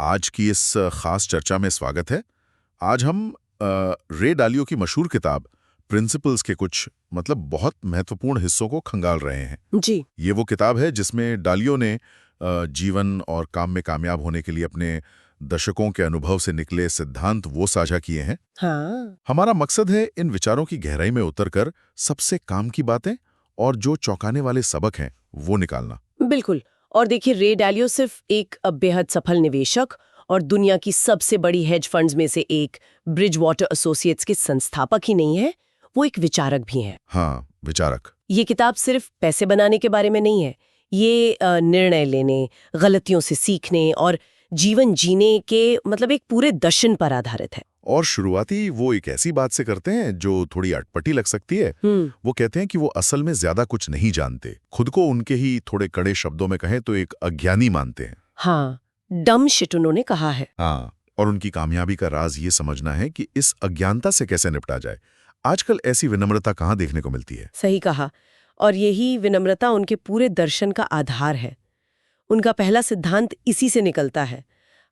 आज की इस खास चर्चा में स्वागत है। आज हम रे डालियो की मशहूर किताब प्रिंसिपल्स के कुछ बहुत महत्वपूर्ण हिस्सों को खंगाल रहे हैं। जी। ये वो किताब है जिसमें डालियो ने जीवन और काम में कामयाब होने के लिए अपने दशकों के अनुभव से निकले सिद्धांत वो साझा किए हैं। हाँ। हमारा मकसद है इन विचारों की गहराई में उतरकर सबसे काम की बातें और जो चौंकाने वाले सबक हैं वो निकालना। बिल्कुल। और देखिए, रे डालियो सिर्फ एक बेहद सफल निवेशक और दुनिया की सबसे बड़ी हेज फंड्स में से एक ब्रिजवाटर एसोसिएट्स के संस्थापक ही नहीं है, वो एक विचारक भी हैं। हाँ, विचारक। ये किताब सिर्फ पैसे बनाने के बारे में नहीं है। ये निर्णय लेने, गलतियों से सीखने और जीवन जीने के एक पूरे दर्शन पर आधारित है। और शुरुआती वो एक ऐसी बात से करते हैं जो थोड़ी अटपटी लग सकती है। वो कहते हैं कि वो असल में ज्यादा कुछ नहीं जानते, खुद को उनके ही थोड़े कड़े शब्दों में कहें तो एक अज्ञानी मानते हैं। हाँ, डम शिट उन्होंने कहा है। हाँ, और उनकी कामयाबी का राज ये समझना है कि इस अज्ञानता से कैसे निपटा जाए। आजकल ऐसी विनम्रता कहाँ देखने को मिलती है। सही कहा। और यही विनम्रता उनके पूरे दर्शन का आधार है। उनका पहला सिद्धांत इसी से निकलता है।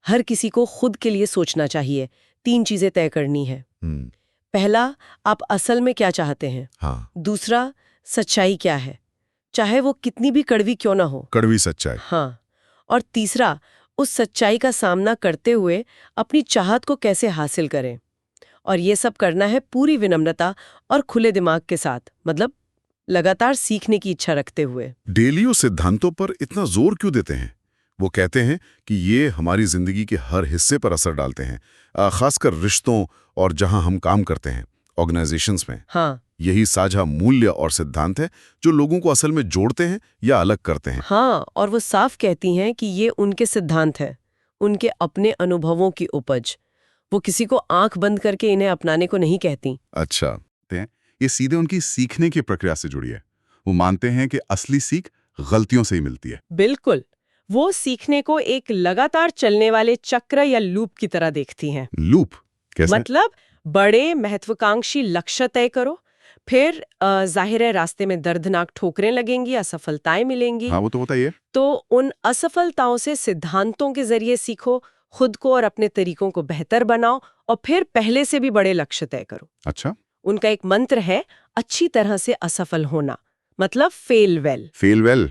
हर किसी को खुद के लिए सोचना चाहिए। 3 चीजें तय करनी है। पहला, आप असल में क्या चाहते हैं। हाँ। दूसरा, सच्चाई क्या है, चाहे वो कितनी भी कड़वी क्यों ना हो। कड़वी सच्चाई। हाँ। और तीसरा, उस सच्चाई का सामना करते हुए अपनी चाहत को कैसे हासिल करें। और ये सब करना है पूरी विनम्रता और खुले दिमाग के साथ, लगातार सीखने की इच्छा रखते हुए। डालियो सिद्धांतों पर इतना जोर क्यों देते हैं? वो कहते हैं कि ये हमारी जिंदगी के हर हिस्से पर असर डालते हैं, खासकर रिश्तों और जहां हम काम करते हैं, ऑर्गेनाइजेशंस में। हाँ। यही साझा मूल्य और सिद्धांत है जो लोगों को असल में जोड़ते हैं या अलग करते हैं। हाँ, और वो साफ कहती हैं कि ये उनके सिद्धांत है, उनके अपने अनुभवों की उपज। वो किसी को आंख बंद करके इन्हें अपनाने को नहीं कहती। अच्छा, ये सीधे उनकी सीखने की प्रक्रिया से जुड़ी है। वो मानते हैं कि असली सीख गलतियों से ही मिलती है। बिल्कुल। वो सीखने को एक लगातार चलने वाले चक्र या लूप की तरह देखती हैं। लूप कैसे? बड़े महत्वाकांक्षी लक्ष्य तय करो, फिर जाहिर है रास्ते में दर्दनाक ठोकरें लगेंगी, असफलताएं मिलेंगी। हाँ, वो तो होता ही है। तो उन असफलताओं से सिद्धांतों के जरिए सीखो, खुद को और अपने तरीकों को बेहतर बनाओ और फिर पहले से भी बड़े लक्ष्य तय करो। अच्छा। उनका एक मंत्र है, अच्छी तरह से असफल होना, फेल वेल। फेल वेल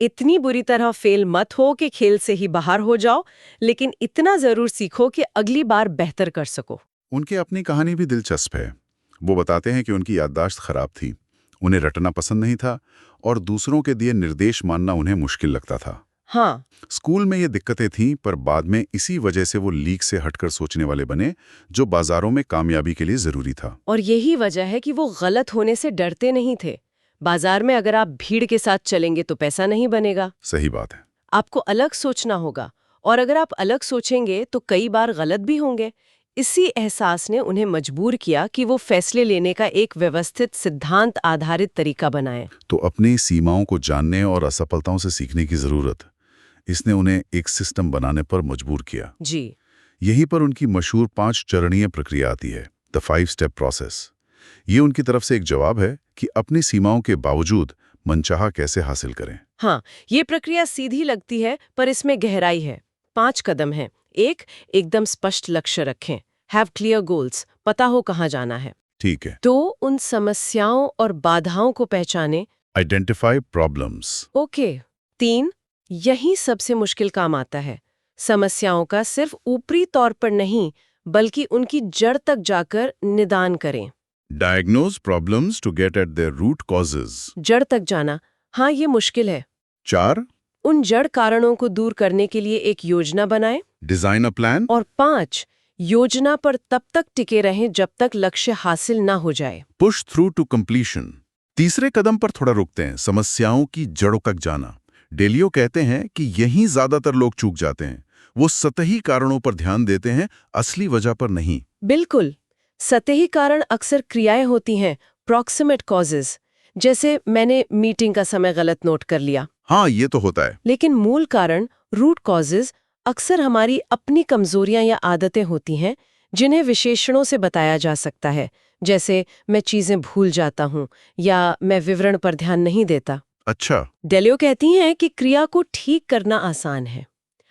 इतनी बुरी तरह फेल मत हो कि खेल से ही बाहर हो जाओ, लेकिन इतना जरूर सीखो कि अगली बार बेहतर कर सको। उनकी अपनी कहानी भी दिलचस्प है। वो बताते हैं कि उनकी याददाश्त खराब थी, उन्हें रटना पसंद नहीं था और दूसरों के दिए निर्देश मानना उन्हें मुश्किल लगता था। हाँ। स्कूल में ये दिक्कतें थीं, पर बाद में इसी वजह से वो लीक से हटकर सोचने वाले बने, जो बाजारों में कामयाबी के लिए जरूरी था। और यही वजह है कि वो गलत होने से डरते नहीं थे। बाजार में अगर आप भीड़ के साथ चलेंगे तो पैसा नहीं बनेगा। सही बात है। आपको अलग सोचना होगा, और अगर आप अलग सोचेंगे तो कई बार गलत भी होंगे। इसी एहसास ने उन्हें मजबूर किया कि वो फैसले लेने का एक व्यवस्थित सिद्धांत आधारित तरीका बनाएं। तो अपनी सीमाओं को जानने और असफलताओं से सीखने की जरूरत, इसने उन्हें एक सिस्टम बनाने पर मजबूर किया। जी। यहीं पर उनकी मशहूर 5 चरणीय प्रक्रिया आती है, द 5 स्टेप प्रोसेस। ये उनकी तरफ से एक जवाब है कि अपनी सीमाओं के बावजूद मनचाहा कैसे हासिल करें। हाँ, ये प्रक्रिया सीधी लगती है, पर इसमें गहराई है। 5 कदम हैं। 1, एकदम स्पष्ट लक्ष्य रखें, हैव क्लियर गोल्स, पता हो कहाँ जाना है। ठीक है। 2, उन समस्याओं और बाधाओं को पहचानें, आइडेंटिफाई प्रॉब्लम्स। ओके। 3, यही सबसे मुश्किल काम आता है, समस्याओं का सिर्फ ऊपरी तौर पर नहीं बल्कि उनकी जड़ तक जाकर निदान करें। Diagnose problems to get at their root causes. जड़ तक जाना, हाँ, ये मुश्किल है। 4, उन जड़ कारणों को दूर करने के लिए एक योजना बनाएं। Design a plan. और 5, योजना पर तब तक टिके रहें जब तक लक्ष्य हासिल ना हो जाए। Push through to completion. तीसरे कदम पर थोड़ा रुकते हैं, समस्याओं की जड़ों तक जाना। डालियो कहते हैं कि यहीं ज्यादातर लोग चूक जाते हैं। वो सतही कारणों पर ध्यान देते हैं, असली वजह पर नहीं। बिल्कुल। सतही कारण अक्सर क्रियाएं होती हैं, प्रॉक्सिमेट कॉजेज, जैसे मैंने मीटिंग का समय गलत नोट कर लिया। हाँ, ये तो होता है। लेकिन मूल कारण, रूट कॉजेज, अक्सर हमारी अपनी कमजोरियां या आदतें होती हैं, जिन्हें विशेषणों से बताया जा सकता है, जैसे मैं चीजें भूल जाता हूँ या मैं विवरण पर ध्यान नहीं देता। अच्छा। डालियो कहती हैं कि क्रिया को ठीक करना आसान है,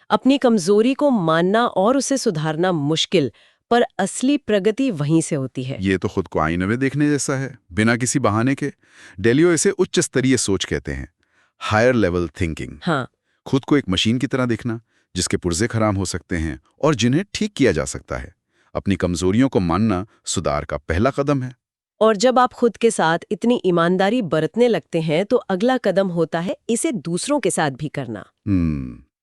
अपनी कमजोरी को मानना और उसे सुधारना मुश्किल, पर असली प्रगति वहीं से होती है। ये तो खुद को आईने में देखने जैसा है, बिना किसी बहाने के। डेलियो इसे उच्च स्तरीय सोच कहते हैं, हायर लेवल थिंकिंग। हाँ, खुद को एक मशीन की तरह देखना, जिसके पुर्जे खराब हो सकते हैं और जिन्हें ठीक किया जा सकता है। अपनी कमजोरियों को मानना सुधार का पहला कदम है। और जब आप खुद के साथ इतनी ईमानदारी बरतने लगते हैं तो अगला कदम होता है इसे दूसरों के साथ भी करना।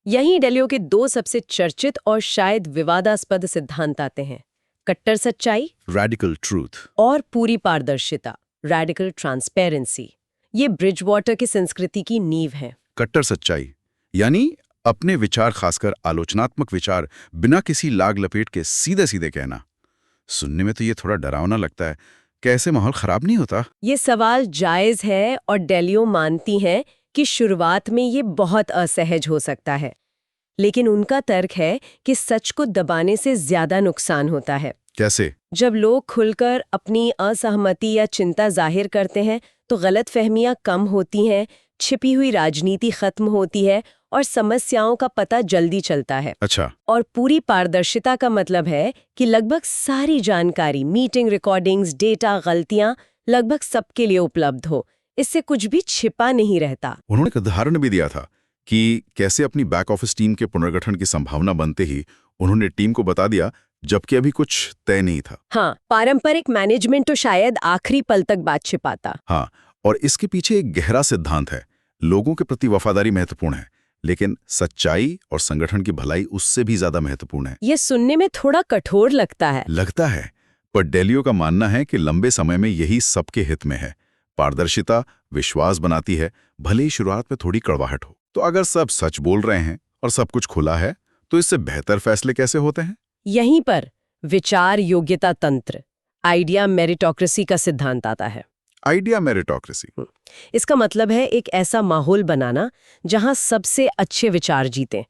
यहीं डेलियो के 2 सबसे चर्चित और शायद विवादास्पद सिद्धांत आते हैं, कट्टर सच्चाई रेडिकल ट्रूथ और पूरी पारदर्शिता, रेडिकल ट्रांसपेरेंसी। ये ब्रिजवाटर की संस्कृति की नींव है। कट्टर सच्चाई यानी अपने विचार, खासकर आलोचनात्मक विचार, बिना किसी लाग लपेट के सीधे सीधे कहना। सुनने में तो ये थोड़ा डरावना लगता है, कैसे माहौल खराब नहीं होता? ये सवाल जायज है और डेलियो मानती हैं कि शुरुआत में ये बहुत असहज हो सकता है, लेकिन उनका तर्क है कि सच को दबाने से ज्यादा नुकसान होता है। कैसे? जब लोग खुलकर अपनी असहमति या चिंता जाहिर करते हैं तो गलतफहमियां कम होती हैं, छिपी हुई राजनीति खत्म होती है और समस्याओं का पता जल्दी चलता है। अच्छा। और पूरी पारदर्शिता का मतलब है कि लगभग सारी जानकारी, मीटिंग रिकॉर्डिंग्स, डेटा, गलतियां लगभग सबके लिए उपलब्ध हो। इससे कुछ भी छिपा नहीं रहता। उन्होंने एक उदाहरण भी दिया था कि कैसे अपनी बैक ऑफिस टीम के पुनर्गठन की संभावना बनते ही उन्होंने टीम को बता दिया, जबकि अभी कुछ तय नहीं था। हाँ, पारंपरिक मैनेजमेंट तो शायद आखिरी पल तक बात छिपाता। हाँ, और इसके पीछे एक गहरा सिद्धांत है, लोगों के प्रति वफादारी महत्वपूर्ण है, लेकिन सच्चाई और संगठन की भलाई उससे भी ज्यादा महत्वपूर्ण है। ये सुनने में थोड़ा कठोर लगता है, पर डेलियो का मानना है कि लंबे समय में यही सबके हित में है। पारदर्शिता विश्वास बनाती है, भले ही शुरुआत में थोड़ी कड़वाहट हो। तो अगर सब सच बोल रहे हैं और सब कुछ खुला है, तो इससे बेहतर फैसले कैसे होते हैं? यहीं पर विचार योग्यता तंत्र, आइडिया मेरिटोक्रेसी का सिद्धांत आता है। Idea meritocracy. इसका मतलब है एक ऐसा माहौल बनाना जहां सबसे अच्छे विचार जीतें,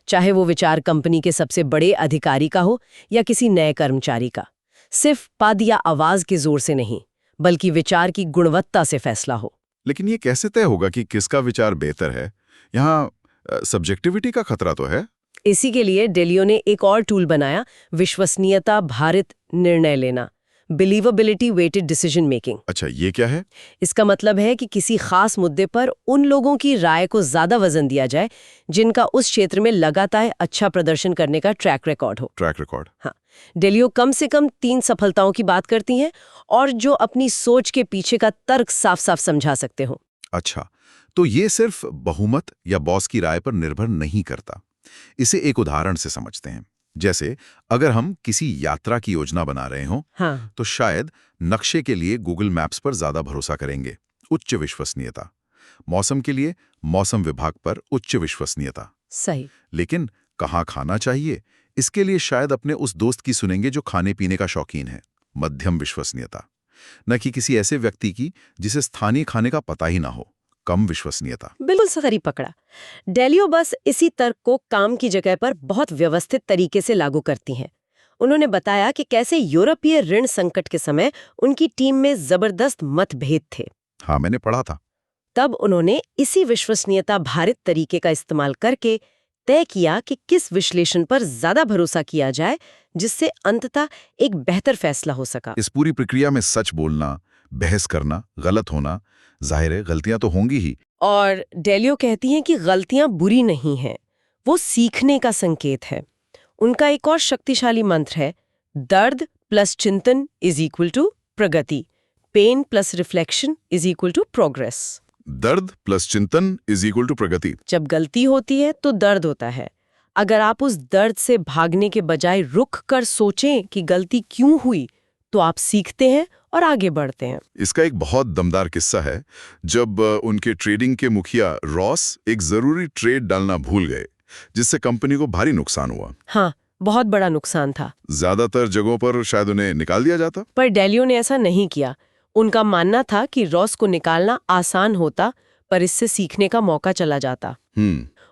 चाहे वो विचार कंपनी के सबसे बड़े अधिकारी का हो या किसी नए कर्मचारी का। सिर्फ पद या आवाज के जोर से नहीं, बल्कि विचार की गुणवत्ता से फैसला हो। लेकिन ये कैसे तय होगा कि किसका विचार बेहतर है? यहाँ सब्जेक्टिविटी का खतरा तो है। इसी के लिए डेलियो ने एक और टूल बनाया, विश्वसनीयता भारित निर्णय लेना, बिलीवेबिलिटी वेटेड डिसीजन मेकिंग। अच्छा, ये क्या है? इसका मतलब है कि किसी खास मुद्दे पर उन लोगों की राय को ज्यादा वजन दिया जाए जिनका उस क्षेत्र में लगातार अच्छा प्रदर्शन करने का ट्रैक रिकॉर्ड हो। Track record. हाँ, डेलियो कम से कम 3 सफलताओं की बात करती हैं और जो अपनी सोच के पीछे का तर्क साफ साफ समझा सकते हो। अच्छा, तो ये सिर्फ बहुमत या बॉस की राय पर निर्भर नहीं करता। इसे एक उदाहरण से समझते हैं। जैसे अगर हम किसी यात्रा की योजना बना रहे हों, हाँ, तो शायद नक्शे के लिए गूगल मैप्स पर ज्यादा भरोसा करेंगे, उच्च विश्वसनीयता। मौसम के लिए मौसम विभाग पर उच्च विश्वसनीयता। सही। लेकिन कहाँ खाना चाहिए, इसके लिए शायद अपने उस दोस्त की सुनेंगे जो खाने पीने का शौकीन है, मध्यम विश्वसनीयता। न कि किसी ऐसे व्यक्ति की जिसे स्थानीय खाने का पता ही ना हो, कम विश्वसनीयता। बिल्कुल सही पकड़ा। डेलियो बस इसी तर्क को काम की जगह पर बहुत व्यवस्थित तरीके से लागू करती हैं। उन्होंने बताया कि कैसे यूरोपीय ऋण संकट के समय उनकी टीम में जबरदस्त मतभेद थे। हाँ, मैंने पढ़ा था। तब उन्होंने इसी विश्वसनीयता भारित तरीके का इस्तेमाल करके तय किया कि किस विश्लेषण पर ज्यादा भरोसा किया जाए, जिससे अंततः एक बेहतर फैसला हो सका। इस पूरी प्रक्रिया में सच बोलना, बहस करना, गलत होना, जाहिर है गलतियां तो होंगी ही। और डेलियो कहती हैं कि गलतियां बुरी नहीं हैं, वो सीखने का संकेत है। उनका एक और शक्तिशाली मंत्र है, दर्द प्लस चिंतन इज इक्वल टू प्रगति, pain plus reflection is equal to progress. दर्द प्लस चिंतन इज इक्वल टू प्रगति। जब गलती होती है तो दर्द होता है। अगर आप उस दर्द से भागने के बजाय रुक कर सोचें कि गलती क्यों हुई, तो आप सीखते हैं और आगे बढ़ते हैं। इसका एक बहुत दमदार किस्सा है, जब उनके ट्रेडिंग के मुखिया रॉस एक जरूरी ट्रेड डालना भूल गए, जिससे कंपनी को भारी नुकसान हुआ। हाँ, बहुत बड़ा नुकसान था। ज्यादातर जगहों पर शायद उन्हें निकाल दिया जाता, पर डेलियो ने ऐसा नहीं किया। उनका मानना था कि रॉस को निकालना आसान होता, पर इससे सीखने का मौका चला जाता।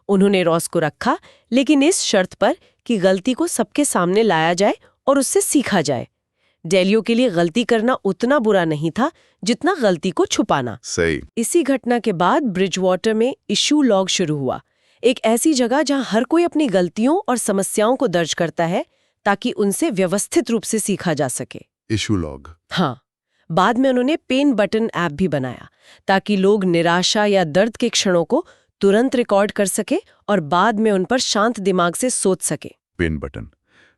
उन्होंने रॉस को रखा, लेकिन इस शर्त पर कि गलती को सबके सामने लाया जाए और उससे सीखा जाए। डेलियो के लिए गलती करना उतना बुरा नहीं था जितना गलती को छुपाना। सही। इसी घटना के बाद ब्रिजवाटर में इश्यू लॉग शुरू हुआ, एक ऐसी जगह जहां हर कोई अपनी गलतियों और समस्याओं को दर्ज करता है ताकि उनसे व्यवस्थित रूप से सीखा जा सके। Issue log. हाँ, बाद में उन्होंने पेन बटन ऐप भी बनाया ताकि लोग निराशा या दर्द के क्षणों को तुरंत रिकॉर्ड कर सके और बाद में उन पर शांत दिमाग से सोच सके। पेन बटन,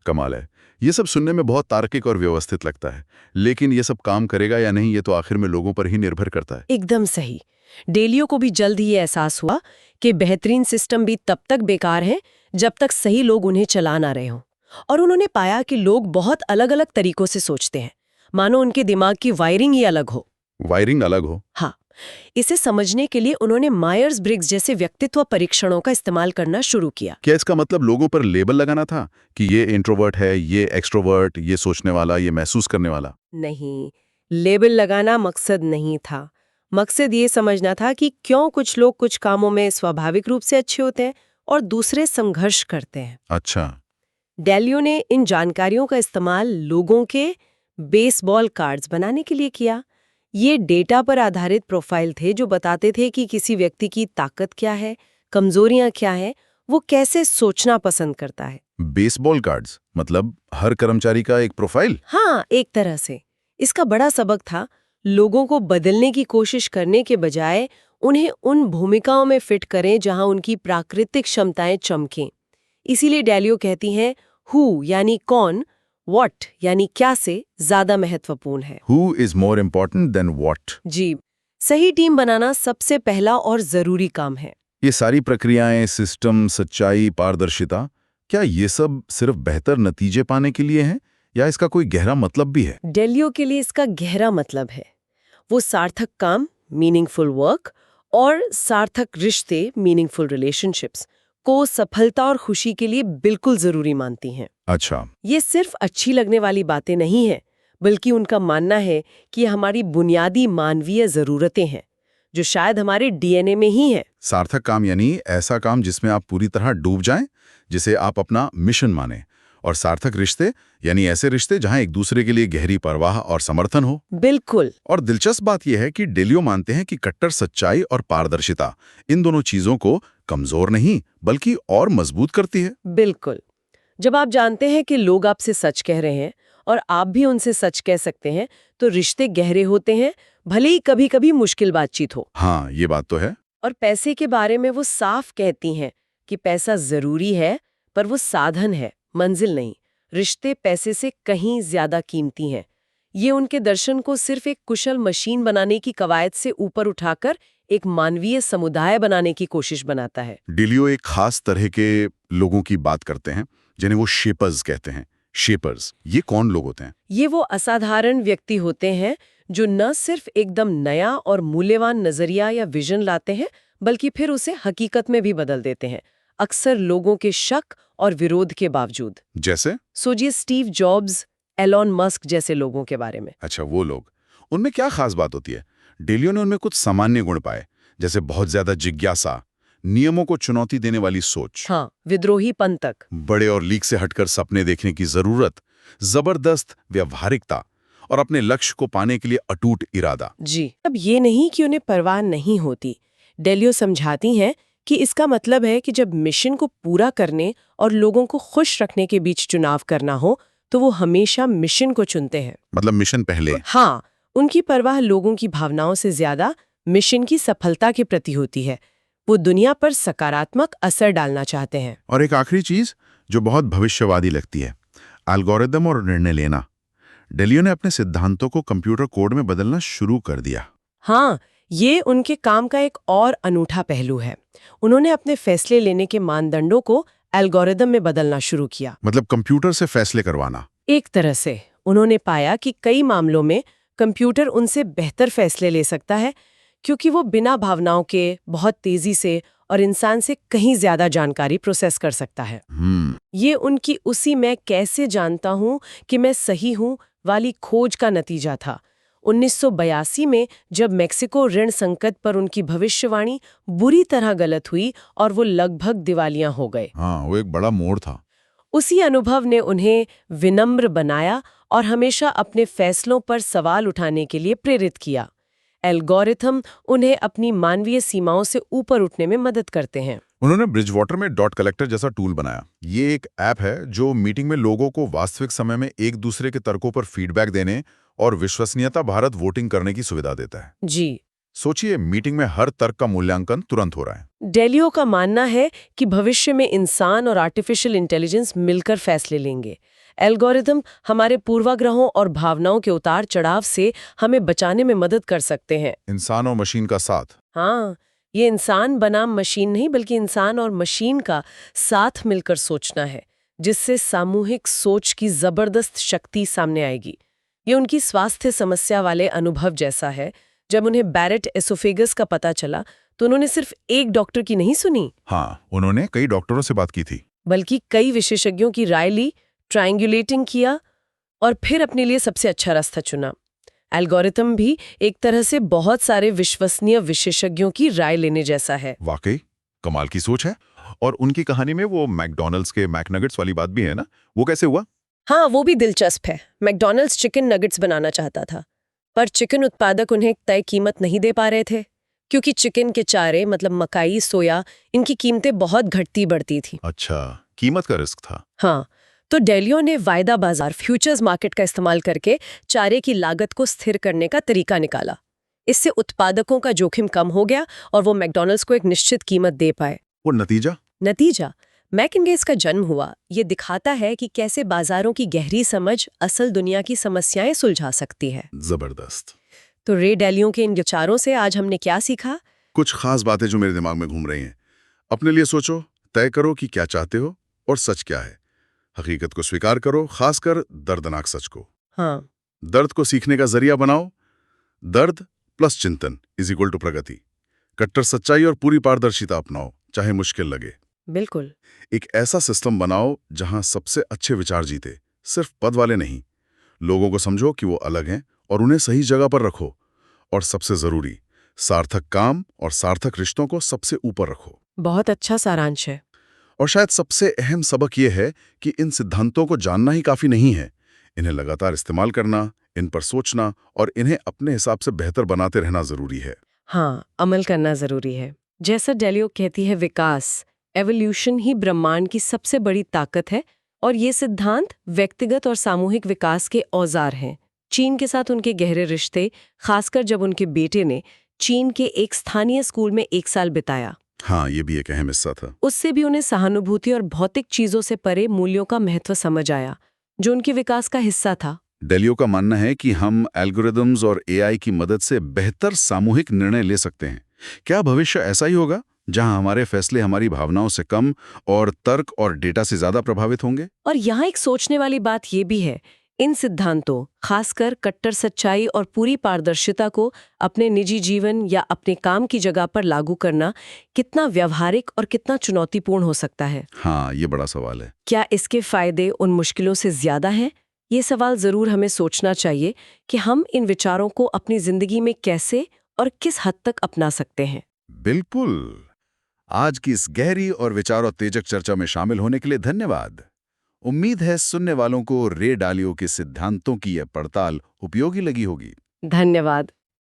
कमाल है। ये सब सुनने में बहुत तार्किक और व्यवस्थित लगता है, लेकिन ये सब काम करेगा या नहीं ये तो आखिर में लोगों पर ही निर्भर करता है। एकदम सही। डेलियो को भी जल्द ही ये एहसास हुआ कि बेहतरीन सिस्टम भी तब तक बेकार है जब तक सही लोग उन्हें चला ना रहे हों। और उन्होंने पाया कि लोग बहुत अलग-अलग तरीकों से सोचते हैं, मानो उनके दिमाग की वायरिंग ही अलग हो। वायरिंग अलग हो? हाँ, इसे समझने के लिए उन्होंने मायर्स ब्रिग्स जैसे व्यक्तित्व परीक्षणों का इस्तेमाल करना शुरू किया। क्या इसका मतलब लोगों पर लेबल लगाना था कि ये इंट्रोवर्ट है, ये एक्सट्रोवर्ट, ये सोचने वाला, ये महसूस करने वाला? नहीं, लेबल लगाना मकसद नहीं था। मकसद ये समझना था कि क्यों कुछ लोग कुछ कामों में स्वाभाविक रूप से अच्छे होते हैं और दूसरे संघर्ष करते हैं। अच्छा। डेलियो ने इन जानकारियों का इस्तेमाल लोगों के बेसबॉल कार्ड्स बनाने के लिए किया। ये डेटा पर आधारित प्रोफाइल थे जो बताते थे कि किसी व्यक्ति की ताकत क्या है, कमजोरियां क्या है, वो कैसे सोचना पसंद करता है। बेसबॉल कार्ड्स मतलब हर कर्मचारी का एक प्रोफाइल? हाँ, एक तरह से। इसका बड़ा सबक था लोगों को बदलने की कोशिश करने के बजाय उन्हें उन भूमिकाओं में फिट करें जहां उनकी प्राकृतिक क्षमताएं चमकें। इसीलिए डेलियो कहती हैं हु यानी कौन, व्हाट यानी क्या से ज्यादा महत्वपूर्ण है। Who is more important than what? जी, सही टीम बनाना सबसे पहला और जरूरी काम है। ये सारी प्रक्रियाएं, सिस्टम, सच्चाई, पारदर्शिता, क्या ये सब सिर्फ बेहतर नतीजे पाने के लिए हैं या इसका कोई गहरा मतलब भी है? डेलियो के लिए इसका गहरा मतलब है। वो सार्थक काम, मीनिंगफुल वर्क और सार्थक रिश्ते, मीनिंगफुल रिलेशनशिप्स को सफलता और खुशी के लिए बिल्कुल जरूरी मानती हैं। अच्छा। ये सिर्फ अच्छी लगने वाली बातें नहीं हैं, बल्कि उनका मानना है कि हमारी बुनियादी मानवीय जरूरतें हैं जो शायद हमारे डीएनए में ही है। सार्थक काम यानी ऐसा काम जिसमें आप पूरी तरह डूब जाएं, जिसे आप अपना मिशन माने। और सार्थक रिश्ते यानी ऐसे रिश्ते जहां एक दूसरे के लिए गहरी परवाह और समर्थन हो। बिल्कुल। और दिलचस्प बात यह है कि डेलियो मानते हैं कि कट्टर सच्चाई और पारदर्शिता इन दोनों चीजों को कमजोर नहीं बल्कि और मजबूत करती है। बिल्कुल। जब आप जानते हैं कि लोग आपसे सच कह रहे हैं और आप भी उनसे सच कह सकते हैं, तो रिश्ते गहरे होते हैं, भले ही कभी-कभी मुश्किल बातचीत हो। हाँ, ये बात तो है। और पैसे के बारे में वो साफ कहती हैं कि पैसा जरूरी है, पर वो साधन है, मंजिल नहीं। रिश्ते पैसे से कहीं ज्यादा कीमती हैं। ये उनके दर्शन को सिर्फ एक कुशल मशीन बनाने की कवायद से ऊपर उठाकर एक मानवीय समुदाय बनाने की कोशिश बनाता है। डेलियो एक खास तरह के लोगों की बात करते हैं जिन्हें वो शेपर्स कहते हैं। शेपर्स, ये कौन लोग होते हैं? ये वो असाधारण व्यक्ति होते हैं जो न सिर्फ एकदम नया और मूल्यवान नजरिया या विजन लाते हैं, बल्कि फिर उसे हकीकत में भी बदल देते हैं, अक्सर लोगों के शक और विरोध के बावजूद। जैसे? सोचिए स्टीव जॉब्स, एलॉन मस्क जैसे लोगों के बारे में। अच्छा, वो लोग। उनमें क्या खास बात होती है? डेलियो ने उनमें कुछ सामान्य गुण पाए, जैसे बहुत ज्यादा जिज्ञासा, नियमों को चुनौती देने वाली सोच, हाँ, विद्रोहीपन तक, बड़े और लीक से हटकर सपने देखने की जरूरत, जबरदस्त व्यवहारिकता और अपने लक्ष्य को पाने के लिए अटूट इरादा। जी। अब ये नहीं कि उन्हें परवाह नहीं होती। डेलियो समझाती हैं कि इसका मतलब है कि जब मिशन को पूरा करने और लोगों को खुश रखने के बीच चुनाव करना हो, तो वो हमेशा मिशन को चुनते हैं। मतलब मिशन पहले। हाँ, उनकी परवाह लोगों की भावनाओं से ज्यादा मिशन की सफलता के प्रति होती है। वो दुनिया पर सकारात्मक असर डालना चाहते हैं। और एक आखिरी चीज जो बहुत भविष्यवादी लगती है, एल्गोरिदम और निर्णय लेना। डेलियो ने अपने सिद्धांतों को कंप्यूटर कोड में बदलना शुरू कर दिया। हाँ, ये उनके काम का एक और अनूठा पहलू है। उन्होंने अपने फैसले लेने के मानदंडों को एल्गोरिदम में बदलना शुरू किया। मतलब कंप्यूटर से फैसले करवाना। एक तरह से उन्होंने पाया कि कई मामलों में कंप्यूटर उनसे बेहतर फैसले ले सकता है, क्योंकि वो बिना भावनाओं के बहुत तेजी से और इंसान से कहीं ज्यादा जानकारी प्रोसेस कर सकता है। ये उनकी उसी मैं कैसे जानता हूँ कि मैं सही हूँ वाली खोज का नतीजा था। 1982 में जब मेक्सिको ऋण संकट पर उनकी भविष्यवाणी बुरी तरह गलत हुई और वो लगभग दिवालिया हो गए। हाँ, वो एक बड़ा मोड़ था। उसी अनुभव ने उन्हें विनम्र बनाया और हमेशा अपने फैसलों पर सवाल उठाने के लिए प्रेरित किया। एल्गोरिथम उन्हें अपनी मानवीय सीमाओं से ऊपर उठने में मदद करते हैं। उन्होंने ब्रिजवाटर में डॉट कलेक्टर जैसा टूल बनाया। ये एक ऐप है जो मीटिंग में लोगों को वास्तविक समय में एक दूसरे के तर्कों पर फीडबैक देने और विश्वसनीयता भारत वोटिंग करने की सुविधा देता है। जी। सोचिए, मीटिंग में हर तर्क का मूल्यांकन तुरंत हो रहा है। डेलियो का मानना है कि भविष्य में इंसान और आर्टिफिशियल इंटेलिजेंस मिलकर फैसले लेंगे। एल्गोरिदम हमारे पूर्वाग्रहों और भावनाओं के उतार चढ़ाव से हमें बचाने में मदद कर सकते हैं। इंसान और मशीन का साथ। हाँ, ये इंसान बनाम मशीन नहीं बल्कि इंसान और मशीन का साथ मिलकर सोचना है, जिससे सामूहिक सोच की जबरदस्त शक्ति सामने आएगी। ये उनकी स्वास्थ्य समस्या वाले अनुभव जैसा है। जब उन्हें बैरेट एसोफेगस का पता चला तो उन्होंने सिर्फ एक डॉक्टर की नहीं सुनी। हाँ, उन्होंने कई डॉक्टरों से बात की थी, बल्कि कई विशेषज्ञों की राय ली, ट्रायंगुलेटिंग किया और फिर अपने लिए सबसे अच्छा रास्ता चुना। एल्गोरिथम भी एक तरह से बहुत सारे विश्वसनीय विशेषज्ञों की राय लेने जैसा है। वाकई कमाल की सोच है। और उनकी कहानी में वो मैकडॉनल्ड्स के मैकनगेट्स वाली बात भी है ना, वो कैसे हुआ? हाँ, वो भी दिलचस्प है। मैकडॉनल्ड्स चिकन नगेट्स बनाना चाहता था, पर चिकन उत्पादक उन्हें तय कीमत नहीं दे पा रहे थे, क्योंकि चिकन के चारे मतलब मकाई, सोया, इनकी कीमतें बहुत घटती बढ़ती थी। अच्छा, कीमत का रिस्क था। हाँ, तो डेलियो ने वायदा बाजार फ्यूचर्स मार्केट का इस्तेमाल करके चारे की लागत को स्थिर करने का तरीका निकाला। इससे उत्पादकों का जोखिम कम हो गया और वो मैकडॉनल्ड्स को एक निश्चित कीमत दे पाए। वो नतीजा मैकिन्गेज का जन्म हुआ। ये दिखाता है कि कैसे बाजारों की गहरी समझ असल दुनिया की समस्याएं सुलझा सकती है। जबरदस्त। तो रे डेलियो के इन विचारों से आज हमने क्या सीखा? कुछ खास बातें जो मेरे दिमाग में घूम रही हैं। अपने लिए सोचो, तय करो कि क्या चाहते हो और सच क्या है। हकीकत को स्वीकार करो, खासकर दर्दनाक सच को। हाँ, दर्द को सीखने का जरिया बनाओ। दर्द प्लस चिंतन इज इक्वल टू प्रगति। कट्टर सच्चाई और पूरी पारदर्शिता अपनाओ, चाहे मुश्किल लगे। बिल्कुल। एक ऐसा सिस्टम बनाओ जहां सबसे अच्छे विचार जीते, सिर्फ पद वाले नहीं। लोगों को समझो कि वो अलग हैं और उन्हें सही जगह पर रखो। और सबसे जरूरी, सार्थक काम और सार्थक रिश्तों को सबसे ऊपर रखो। बहुत अच्छा सारांश है। और शायद सबसे अहम सबक ये है कि इन सिद्धांतों को जानना ही काफी नहीं है। इन्हें लगातार इस्तेमाल करना, इन पर सोचना और इन्हें अपने हिसाब से बेहतर बनाते रहना जरूरी है। हाँ, अमल करना जरूरी है। जैसा डेलियो कहती है, विकास, एवोल्यूशन ही ब्रह्मांड की सबसे बड़ी ताकत है और ये सिद्धांत व्यक्तिगत और सामूहिक विकास के औजार हैं। चीन के साथ उनके गहरे रिश्ते, खासकर जब उनके बेटे ने चीन के एक स्थानीय स्कूल में 1 साल बिताया, हाँ, ये भी एक अहम हिस्सा था। उससे भी उन्हें सहानुभूति और भौतिक चीजों से परे मूल्यों का महत्व समझ आया, जो उनके विकास का हिस्सा था। डेलियो का मानना है कि हम एल्गोरिदम्स और एआई की मदद से बेहतर सामूहिक निर्णय ले सकते हैं। क्या भविष्य ऐसा ही होगा जहां हमारे फैसले हमारी भावनाओं से कम और तर्क और डेटा से ज्यादा प्रभावित होंगे? और यहाँ एक सोचने वाली बात ये भी है, इन सिद्धांतों, खासकर कट्टर सच्चाई और पूरी पारदर्शिता को अपने निजी जीवन या अपने काम की जगह पर लागू करना कितना व्यावहारिक और कितना चुनौतीपूर्ण हो सकता है? हाँ, ये बड़ा सवाल है। क्या इसके फायदे उन मुश्किलों से ज्यादा हैं? ये सवाल जरूर हमें सोचना चाहिए कि हम इन विचारों को अपनी जिंदगी में कैसे और किस हद तक अपना सकते हैं। बिल्कुल। आज की इस गहरी और विचारोत्तेजक चर्चा में शामिल होने के लिए धन्यवाद। उम्मीद है सुनने वालों को रे डालियो के सिद्धांतों की यह पड़ताल उपयोगी लगी होगी। धन्यवाद।